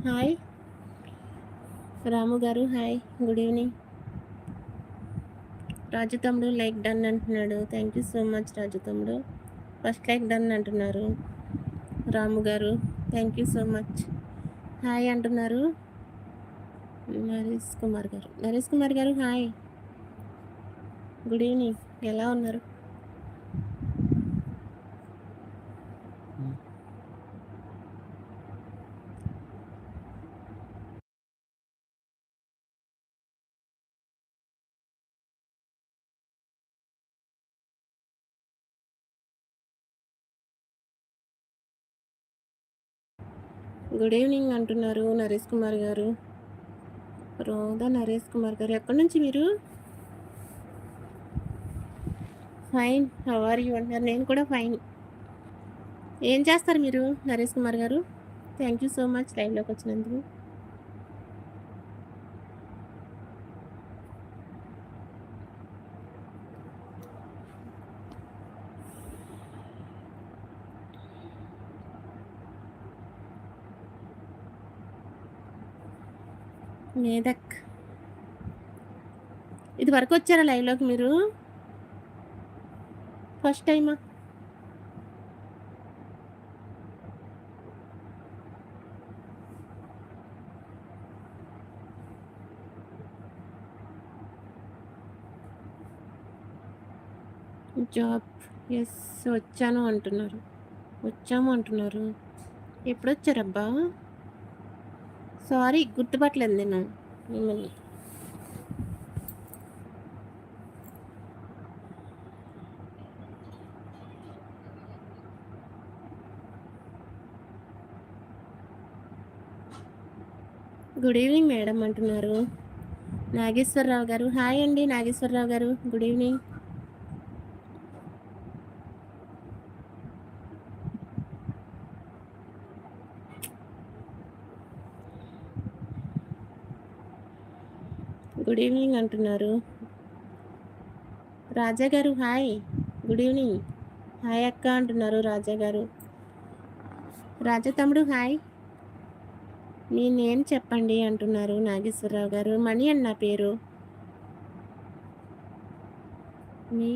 Hi రాము గారు, hi, good evening. Raju తమ్ముడు like done అంటున్నాడు. Thank you so much Raju తమ్ముడు. ఫస్ట్ లైక్ డన్ అంటున్నారు రాము గారు. Thank you so much. Hi అంటున్నారు నరేష్ కుమార్ గారు హాయ్, గుడ్ ఈవినింగ్. ఎలా ఉన్నారు? గుడ్ ఈవినింగ్ అంటున్నారు నరేష్ కుమార్ గారు. రోదా నరేష్ కుమార్ గారు, ఎక్కడి నుంచి మీరు? ఫైన్, హౌ ఆర్ యూ అంటున్నారు. నేను కూడా ఫైన్. ఏం చేస్తారు మీరు నరేష్ కుమార్ గారు? థ్యాంక్ యూ సో మచ్ లైవ్లోకి వచ్చినందుకు. మేదక్, ఇది వరకు వచ్చారా లైవ్లోకి మీరు? ఫస్ట్ టైమా? జాబ్, ఎస్ వచ్చాను అంటున్నారు. వచ్చాము అంటున్నారు. ఎప్పుడు వచ్చారబ్బా? సారీ, గుర్తుపట్టలేదు నేను మిమ్మల్ని. గుడ్ ఈవినింగ్ మేడం అంటున్నారు నాగేశ్వరరావు గారు. హాయ్ అండి నాగేశ్వరరావు గారు, గుడ్ ఈవినింగ్. గుడ్ ఈవినింగ్ అంటున్నారు రాజా గారు. Hi, good evening. హాయ్ అక్క అంటున్నారు రాజా గారు. రాజా తమ్ముడు హాయ్, మీ నేమ్ చెప్పండి అంటున్నారు నాగేశ్వరరావు గారు. మణి అని నా పేరు. మీ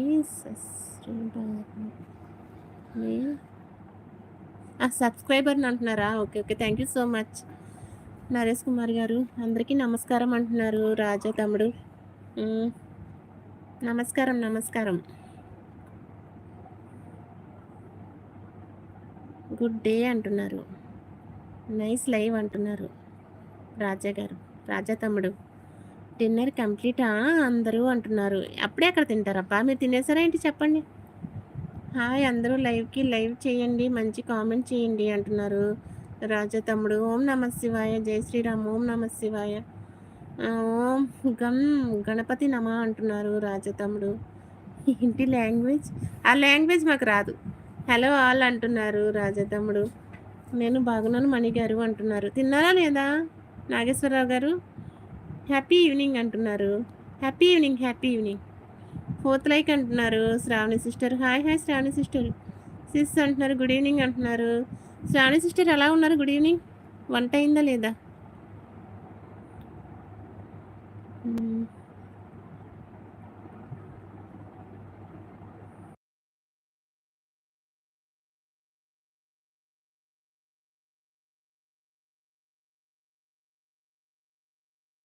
సబ్స్క్రైబర్ని అంటున్నారా? Okay okay, thank you so much Naresh Kumar గారు. అందరికీ నమస్కారం అంటున్నారు రాజా తమ్ముడు. నమస్కారం నమస్కారం. గుడ్ డే అంటున్నారు. నైస్ లైవ్ అంటున్నారు రాజా గారు. రాజా తమ్ముడు డిన్నర్ కంప్లీటా అందరూ అంటున్నారు. అప్పుడే అక్కడ తింటారబ్బా? మీరు తినేసారా ఏంటి చెప్పండి. హాయ్, అందరూ లైవ్కి లైవ్ చేయండి, మంచి కామెంట్ చేయండి అంటున్నారు రాజా తమ్ముడు. ఓం నమ శివాయ, జై శ్రీరామ్. ఓం నమ శివాయ. ఓం గణపతి నమ అంటున్నారు రాజా తమ్ముడు. ఏంటి లాంగ్వేజ్? ఆ లాంగ్వేజ్ మాకు రాదు. హలో ఆల్ అంటున్నారు రాజా తమ్ముడు. నేను బాగున్నాను మణి గారు అంటున్నారు. తిన్నారా లేదా నాగేశ్వరరావు గారు? హ్యాపీ ఈవినింగ్ అంటున్నారు. Happy evening, happy evening. Fourth like అంటున్నారు Sravani sister. Hi hi Sravani sister. Sis అంటున్నారు. గుడ్ ఈవినింగ్ అంటున్నారు శ్రావణి సిస్టర్. ఎలా ఉన్నారు? Good evening. వంట అయిందా లేదా?